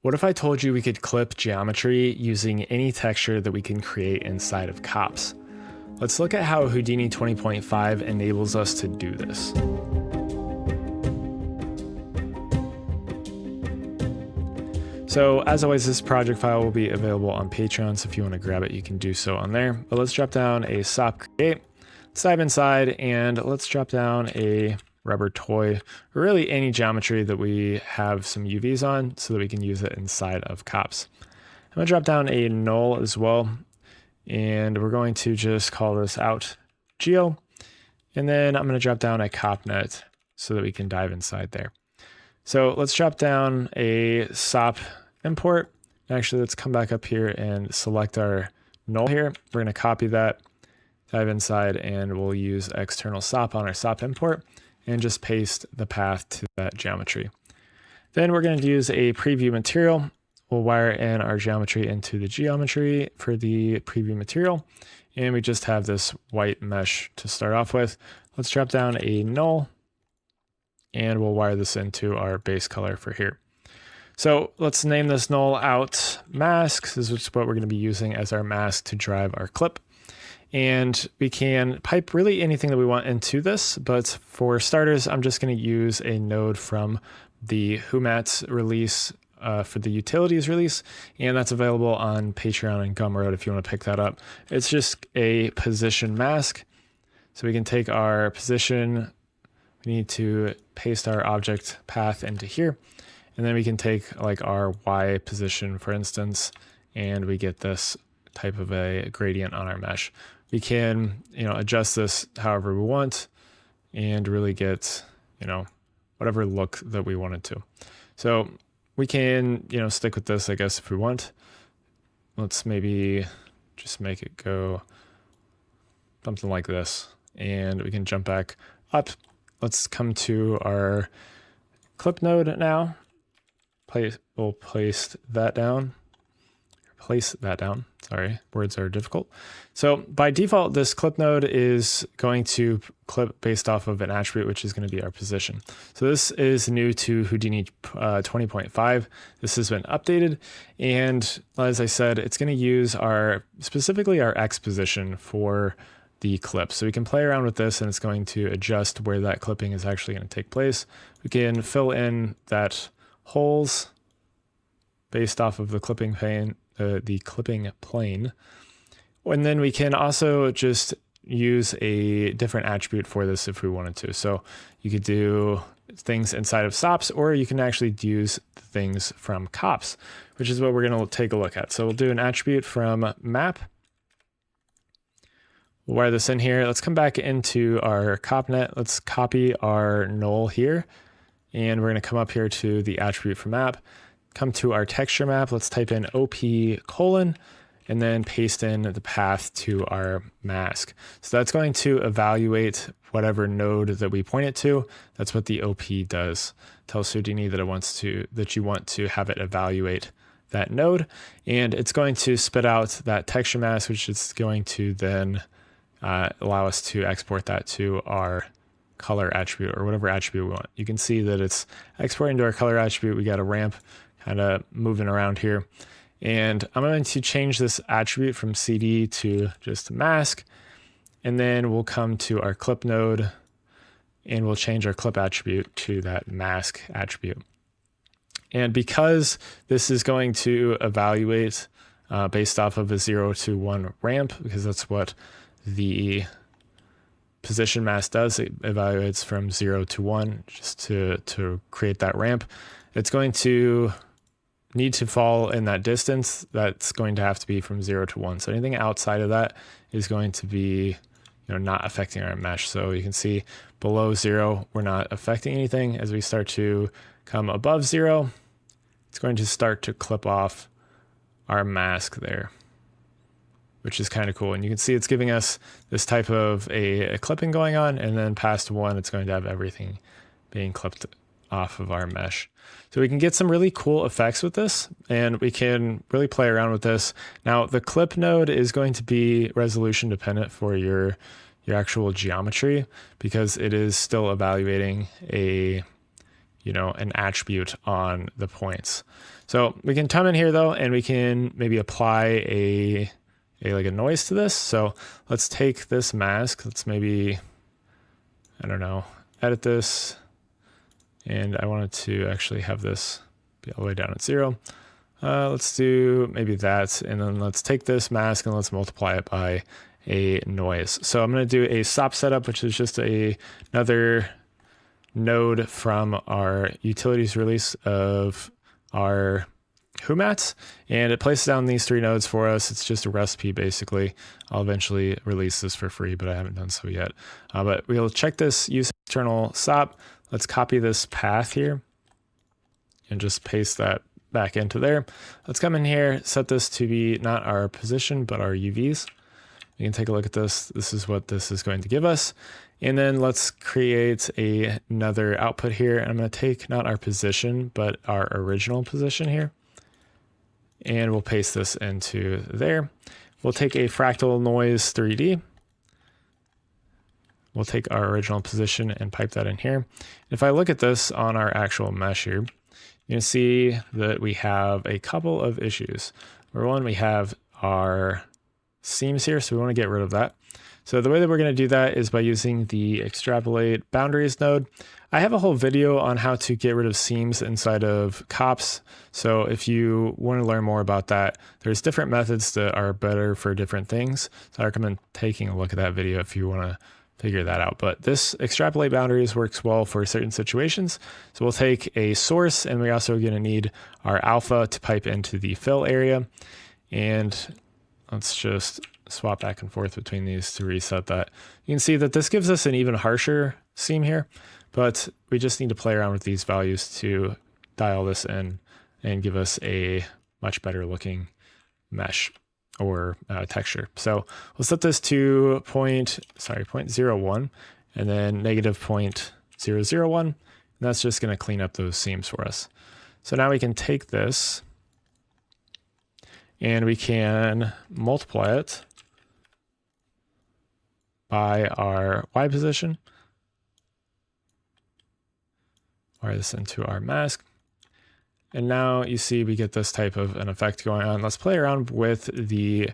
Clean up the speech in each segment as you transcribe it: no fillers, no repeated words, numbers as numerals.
What if I told you we could clip geometry using any texture that we can create inside of COPs? Let's look at how Houdini 20.5 enables us to do this. So as always, this project file will be available on Patreon, so if you want to grab it, you can do so on there. But let's drop down a SOP create, let's dive inside, and let's drop down a rubber toy, or really any geometry that we have some UVs on so that we can use it inside of COPs. I'm going to drop down a null as well, and we're going to just call this out geo, and then I'm going to drop down a COPnet so that we can dive inside there. So let's drop down a SOP import. Actually, let's come back up here and select our null here. We're going to copy that, dive inside, and we'll use external SOP on our SOP import and just paste the path to that geometry. Then we're going to use a preview material. We'll wire in our geometry into the geometry for the preview material. And we just have this white mesh to start off with. Let's drop down a null and we'll wire this into our base color for here. So let's name this null out mask. This is what we're going to be using as our mask to drive our clip. And we can pipe really anything that we want into this, but for starters, I'm just going to use a node from the HouMats release for the utilities release, and that's available on Patreon and Gumroad if you want to pick that up. It's just a position mask. So we can take our position, we need to paste our object path into here, and then we can take like our Y position, for instance, and we get this type of a gradient on our mesh. We can, adjust this however we want and really get, whatever look that we wanted to. So we can, stick with this, I guess, if we want. Let's maybe just make it go something like this. And we can jump back up. Let's come to our clip node now. We'll place that down. Sorry, words are difficult. So by default, this clip node is going to clip based off of an attribute, which is going to be our position. So this is new to Houdini 20.5. This has been updated. And as I said, it's going to use specifically our X position for the clip. So we can play around with this and it's going to adjust where that clipping is actually going to take place. We can fill in that holes based off of the clipping plane. And then we can also just use a different attribute for this if we wanted to. So you could do things inside of SOPs, or you can actually use things from COPs, which is what we're going to take a look at. So we'll do an attribute from map. We'll wire this in here. Let's come back into our COPnet. Let's copy our null here. And we're going to come up here to the attribute from map. Come to our texture map, let's type in OP : and then paste in the path to our mask. So that's going to evaluate whatever node that we point it to. That's what the OP does. Tells Houdini that you want to have it evaluate that node, and it's going to spit out that texture mask, which is going to then allow us to export that to our color attribute or whatever attribute we want. You can see that it's exporting to our color attribute. We got a ramp kind of moving around here. And I'm going to change this attribute from CD to just mask. And then we'll come to our clip node and we'll change our clip attribute to that mask attribute. And because this is going to evaluate based off of a 0 to 1 ramp, because that's what the position mask does, it evaluates from 0 to 1 just to create that ramp. It's going to need to fall in that distance. That's going to have to be from 0 to 1. So anything outside of that is going to be not affecting our mesh. So you can see below 0, we're not affecting anything. As we start to come above 0, it's going to start to clip off our mask there, which is kind of cool. And you can see it's giving us this type of a clipping going on, and then past 1, it's going to have everything being clipped off of our mesh. So we can get some really cool effects with this, and we can really play around with this. Now, the clip node is going to be resolution dependent for your actual geometry, because it is still evaluating an attribute on the points. So we can come in here though, and we can maybe apply a noise to this. So let's take this mask. Let's maybe, I don't know, edit this. And I wanted to actually have this be all the way down at 0. Let's do maybe that. And then let's take this mask and let's multiply it by a noise. So I'm going to do a SOP setup, which is just another node from our utilities release of our HouMats, and it places down these 3 nodes for us. It's just a recipe basically. I'll eventually release this for free, but I haven't done so yet. But we'll check this use external SOP. Let's copy this path here and just paste that back into there. Let's come in here, set this to be not our position, but our UVs. You can take a look at this. This is what this is going to give us. And then let's create another output here. I'm going to take not our position, but our original position here. And we'll paste this into there. We'll take a fractal noise 3D. We'll take our original position and pipe that in here. If I look at this on our actual mesh here, you can see that we have a couple of issues. Number one, we have our seams here, so we want to get rid of that. So the way that we're going to do that is by using the extrapolate boundaries node. I have a whole video on how to get rid of seams inside of COPs. So if you want to learn more about that, there's different methods that are better for different things. So I recommend taking a look at that video if you want to figure that out. But this extrapolate boundaries works well for certain situations. So we'll take a source, and we're also going to need our alpha to pipe into the fill area. And let's just swap back and forth between these to reset that. You can see that this gives us an even harsher seam here, but we just need to play around with these values to dial this in and give us a much better looking mesh or texture. So we'll set this to 0.01 and then negative 0.001. And that's just going to clean up those seams for us. So now we can take this and we can multiply it by our Y position. Wire this into our mask. And now you see we get this type of an effect going on. Let's play around with the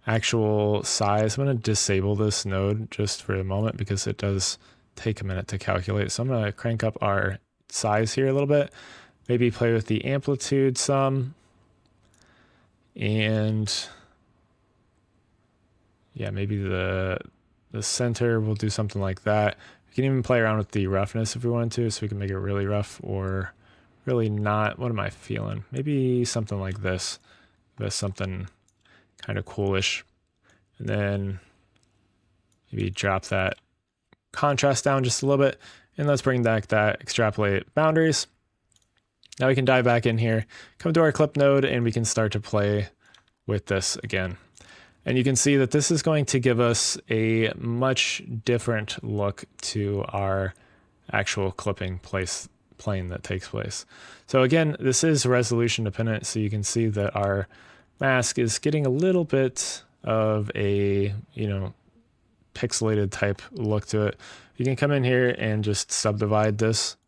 actual size. I'm going to disable this node just for a moment because it does take a minute to calculate. So I'm going to crank up our size here a little bit. Maybe play with the amplitude some. And yeah, maybe the center, we'll do something like that. We can even play around with the roughness if we wanted to, so we can make it really rough or really not. What am I feeling? Maybe something like this. That's something kind of coolish. And then maybe drop that contrast down just a little bit. And let's bring back that extrapolate boundaries. Now we can dive back in here, come to our clip node, and we can start to play with this again. And you can see that this is going to give us a much different look to our actual clipping plane that takes place. So again, this is resolution dependent. So you can see that our mask is getting a little bit of a, pixelated type look to it. You can come in here and just subdivide this.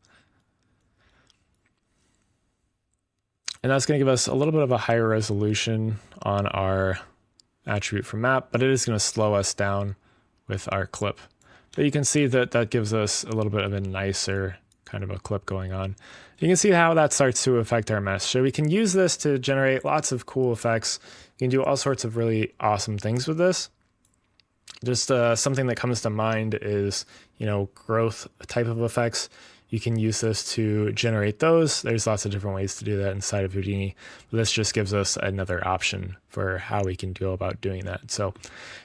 And that's going to give us a little bit of a higher resolution on our attribute from map, but it is going to slow us down with our clip. But you can see that that gives us a little bit of a nicer kind of a clip going on. You can see how that starts to affect our mesh. So we can use this to generate lots of cool effects. You can do all sorts of really awesome things with this. Just something that comes to mind is, growth type of effects. You can use this to generate those. There's lots of different ways to do that inside of Houdini. But this just gives us another option for how we can go about doing that. So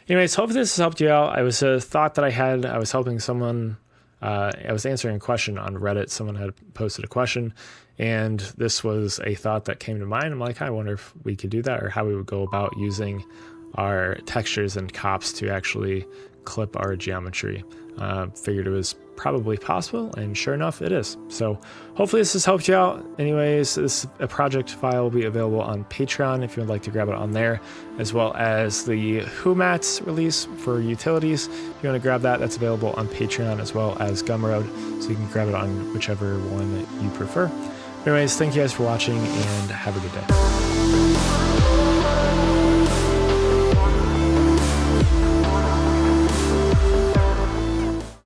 anyways, hope this has helped you out. I was a thought that I was helping someone, I was answering a question on Reddit. Someone had posted a question, and this was a thought that came to mind. I'm like, I wonder if we could do that, or how we would go about using our textures and COPs to actually clip our geometry. Figured it was probably possible, and sure enough, it is. So hopefully this has helped you out. Anyways, a project file will be available on Patreon if you would like to grab it on there, as well as the HouMats release for utilities. If you want to grab that, that's available on Patreon as well as Gumroad, so you can grab it on whichever one that you prefer. Anyways, thank you guys for watching and have a good day.